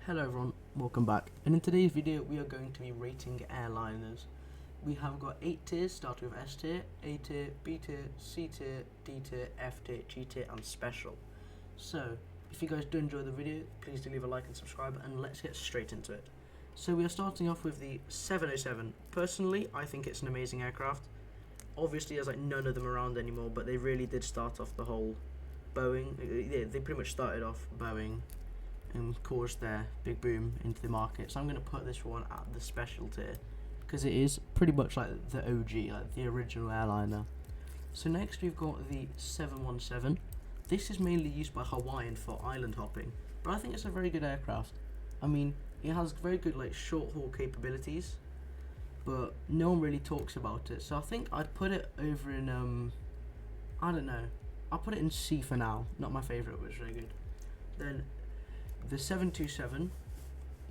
Hello everyone, welcome back, and in today's video we are going to be rating airliners. We have got 8 tiers starting with S tier, A tier, B tier, C tier, D tier, F tier, G tier and special. So if you guys do enjoy the video, please do leave a like and subscribe, and let's get straight into it. So we are starting off with the 707. Personally, I think it's an amazing aircraft. Obviously there's like none of them around anymore, but they really did start off the whole Boeing. They pretty much started off Boeing and caused their big boom into the market. So I'm going to put this one at the special tier because it is pretty much like the OG, like the original airliner. So next we've got the 717. This is mainly used by Hawaiian for island hopping, but I think it's a very good aircraft. I mean, it has very good like short haul capabilities, but no one really talks about it. So I think I'd put it over in I don't know. I'll put it in C for now. Not my favourite, but it's very good. Then the 727,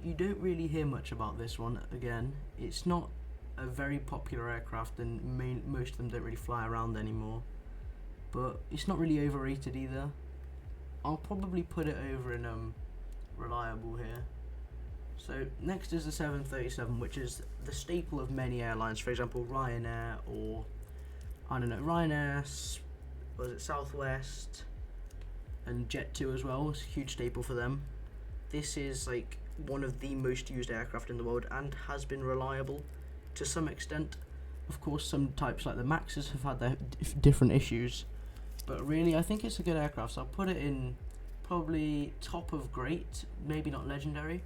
you don't really hear much about this one. Again, it's not a very popular aircraft, and most of them don't really fly around anymore, but it's not really overrated either. I'll probably put it over in reliable here. So next is the 737, which is the staple of many airlines, for example Ryanair, or I don't know, Ryanair, was it Southwest, and Jet2 as well. It's a huge staple for them. This is like one of the most used aircraft in the world and has been reliable to some extent. Of course, some types like the Maxes have had their different issues, but really I think it's a good aircraft, so I'll put it in probably top of great, maybe not legendary.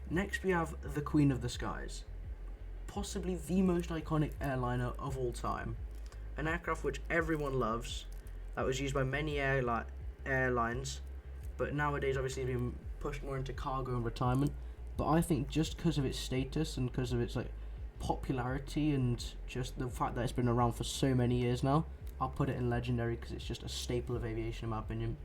Next we have the Queen of the Skies, possibly the most iconic airliner of all time, an aircraft which everyone loves, that was used by many airlines, but nowadays obviously being pushed more into cargo and retirement. But I think just because of its status and because of its like popularity and just the fact that it's been around for so many years now, I'll put it in legendary because it's just a staple of aviation in my opinion.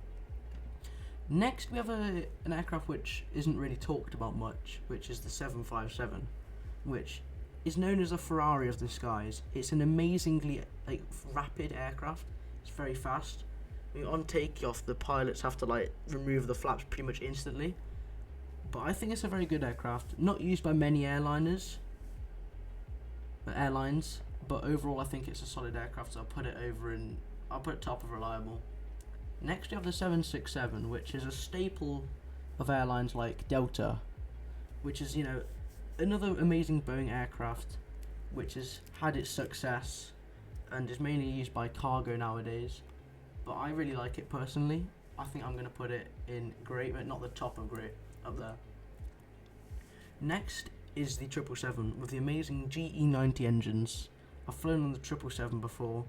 Next we have an aircraft which isn't really talked about much, which is the 757, which is known as a Ferrari of the skies. It's an amazingly like rapid aircraft. It's very fast. I mean, on takeoff, the pilots have to like remove the flaps pretty much instantly. But I think it's a very good aircraft. Not used by many airlines, but overall I think it's a solid aircraft. So I'll put it top of reliable. Next we have the 767, which is a staple of airlines like Delta, which is, you know, another amazing Boeing aircraft, which has had its success and is mainly used by cargo nowadays. But I really like it personally. I think I'm going to put it in great, but not the top of great, up there. Next is the 777 with the amazing GE90 engines. I've flown on the 777 before,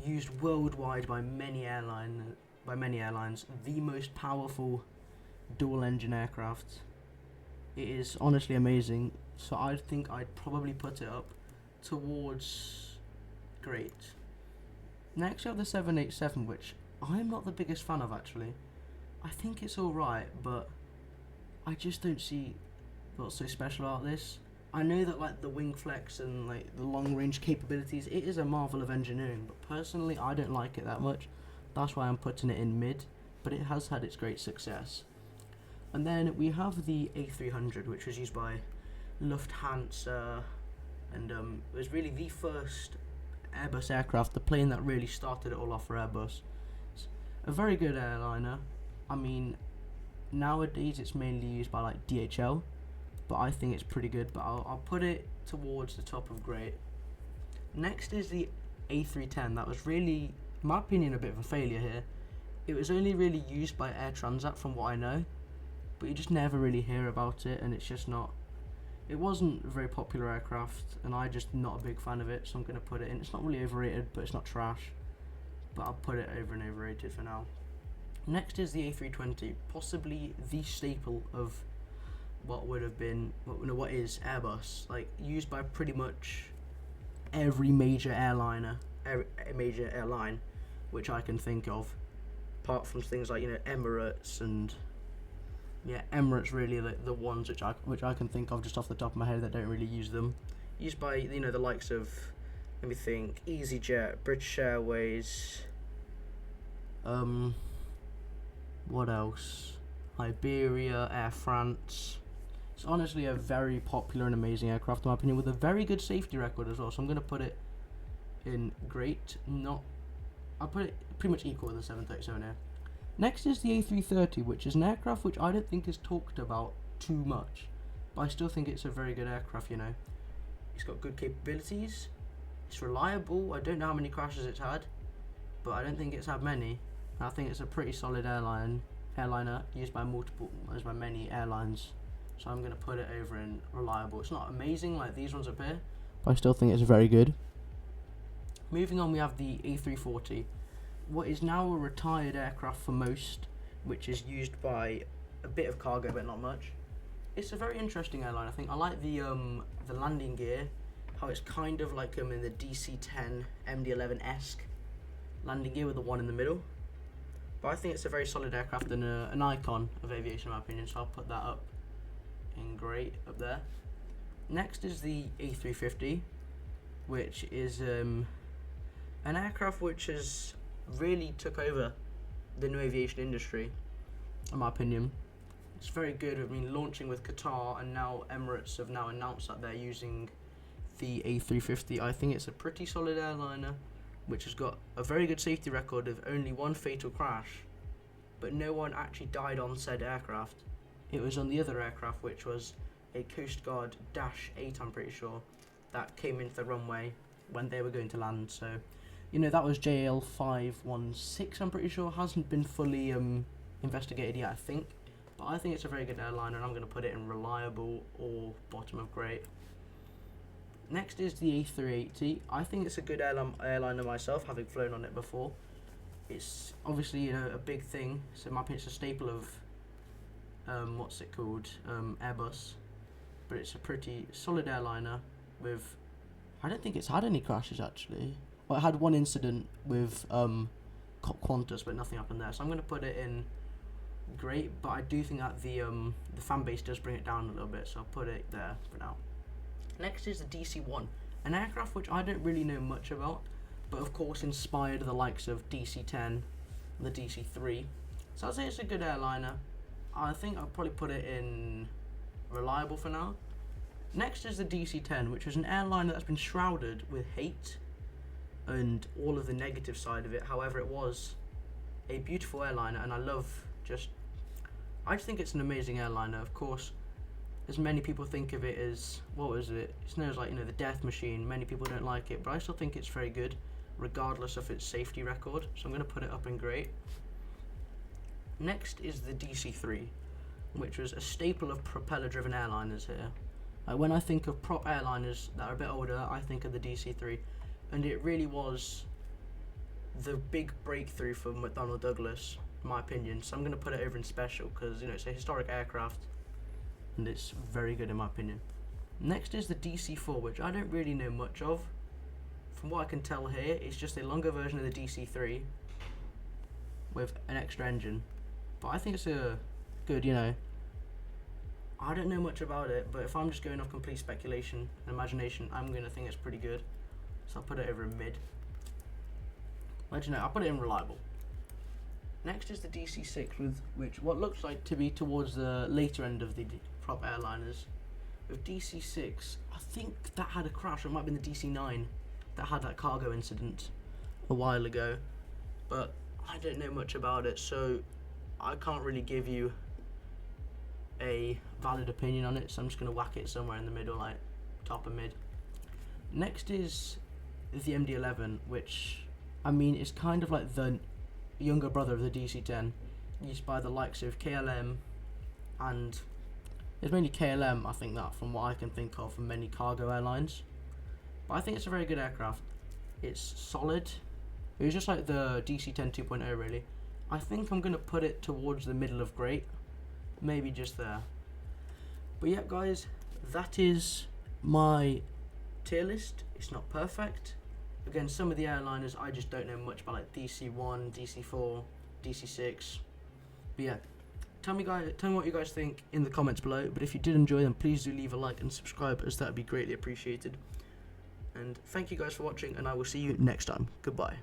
used worldwide by many airlines, the most powerful dual engine aircraft. It is honestly amazing, so I think I'd probably put it up towards great. Next we have the 787, which I'm not the biggest fan of actually. I think it's alright, but I just don't see what's so special about this. I know that like the wing flex and like the long range capabilities, it is a marvel of engineering, but personally I don't like it that much. That's why I'm putting it in mid, but it has had its great success. And then we have the A300, which was used by Lufthansa, and it was really the first Airbus aircraft, the plane that really started it all off for Airbus. It's a very good airliner. I mean, nowadays it's mainly used by like DHL, but I think it's pretty good, but I'll put it towards the top of great. Next is the A310. That was really, in my opinion, a bit of a failure here. It was only really used by Air Transat from what I know, but you just never really hear about it, and it's just not, it wasn't a very popular aircraft, and I'm just not a big fan of it, so I'm going to put it in. It's not really overrated, but it's not trash, but I'll put it over and overrated for now. Next is the A320, possibly the staple of what would have been, what is Airbus, like used by pretty much every major airline which I can think of, apart from things like, you know, Emirates and yeah, Emirates really the ones which I can think of just off the top of my head that don't really use them. Used by, you know, the likes of, let me think, EasyJet, British Airways, what else? Iberia, Air France. It's honestly a very popular and amazing aircraft in my opinion, with a very good safety record as well. So I'm going to put it in great, I'll put it pretty much equal with the 737 Air. Next is the A330, which is an aircraft which I don't think is talked about too much, but I still think it's a very good aircraft, you know. It's got good capabilities, it's reliable. I don't know how many crashes it's had, but I don't think it's had many. I think it's a pretty solid airliner used by many airlines. So I'm going to put it over in reliable. It's not amazing like these ones up here, but I still think it's very good. Moving on, we have the A340, what is now a retired aircraft for most, which is used by a bit of cargo but not much. It's a very interesting airline. I think I like the landing gear, how it's kind of like in the DC-10 MD-11-esque landing gear with the one in the middle. But I think it's a very solid aircraft and an icon of aviation in my opinion, so I'll put that up in great up there. Next is the A350, which is an aircraft which has really took over the new aviation industry in my opinion. It's very good. I mean, launching with Qatar, and now Emirates have now announced that they're using the A350. I think it's a pretty solid airliner which has got a very good safety record of only one fatal crash, but no one actually died on said aircraft. It was on the other aircraft, which was a Coast Guard Dash 8, I'm pretty sure, that came into the runway when they were going to land. So, you know, that was JL516, I'm pretty sure. Hasn't been fully investigated yet, I think. But I think it's a very good airliner, and I'm going to put it in reliable or bottom of great. Next is the A380. I think it's a good airliner myself, having flown on it before. It's obviously, you know, a big thing. So in my opinion, it's a staple of Airbus. But it's a pretty solid airliner with, I don't think it's had any crashes actually. Well, it had one incident with Qantas, but nothing happened there. So I'm going to put it in great, but I do think that the fan base does bring it down a little bit, so I'll put it there for now. Next is the DC-1, an aircraft which I don't really know much about, but of course inspired the likes of DC-10 and the DC-3. So I'd say it's a good airliner. I think I'll probably put it in reliable for now. Next is the DC-10, which is an airliner that's been shrouded with hate and all of the negative side of it. However, it was a beautiful airliner, and I just think it's an amazing airliner. Of course, as many people think of it as, what was it? It's known as, like, you know, the death machine. Many people don't like it, but I still think it's very good, regardless of its safety record. So I'm going to put it up in great. Next is the DC-3, which was a staple of propeller-driven airliners here. Like, when I think of prop airliners that are a bit older, I think of the DC-3, and it really was the big breakthrough for McDonnell Douglas, in my opinion. So I'm going to put it over in special because, you know, it's a historic aircraft and it's very good in my opinion. Next is the DC-4, which I don't really know much of. From what I can tell here, it's just a longer version of the DC-3 with an extra engine, but I think it's a good, you know, I don't know much about it, but if I'm just going off complete speculation and imagination, I'm going to think it's pretty good. So I'll put it over in mid. I'll put it in reliable. Next is the DC-6, with which what looks like to be towards the later end of the prop airliners. With DC-6, I think that had a crash, or it might have been the DC-9 that had that cargo incident a while ago, but I don't know much about it, so I can't really give you a valid opinion on it, so I'm just going to whack it somewhere in the middle, like top and mid. Next is the MD-11, which, I mean, is kind of like the younger brother of the DC-10, used by the likes of KLM, and it's mainly KLM, I think, that from what I can think of, from many cargo airlines. But I think it's a very good aircraft. It's solid. It was just like the DC-10 2.0 really. I think I'm going to put it towards the middle of great, maybe just there. But yeah guys, that is my tier list. It's not perfect. Again, some of the airliners I just don't know much about, like DC-1, DC-4, DC-6. But yeah, tell me what you guys think in the comments below. But if you did enjoy them, please do leave a like and subscribe, as that would be greatly appreciated. And thank you guys for watching, and I will see you next time. Goodbye.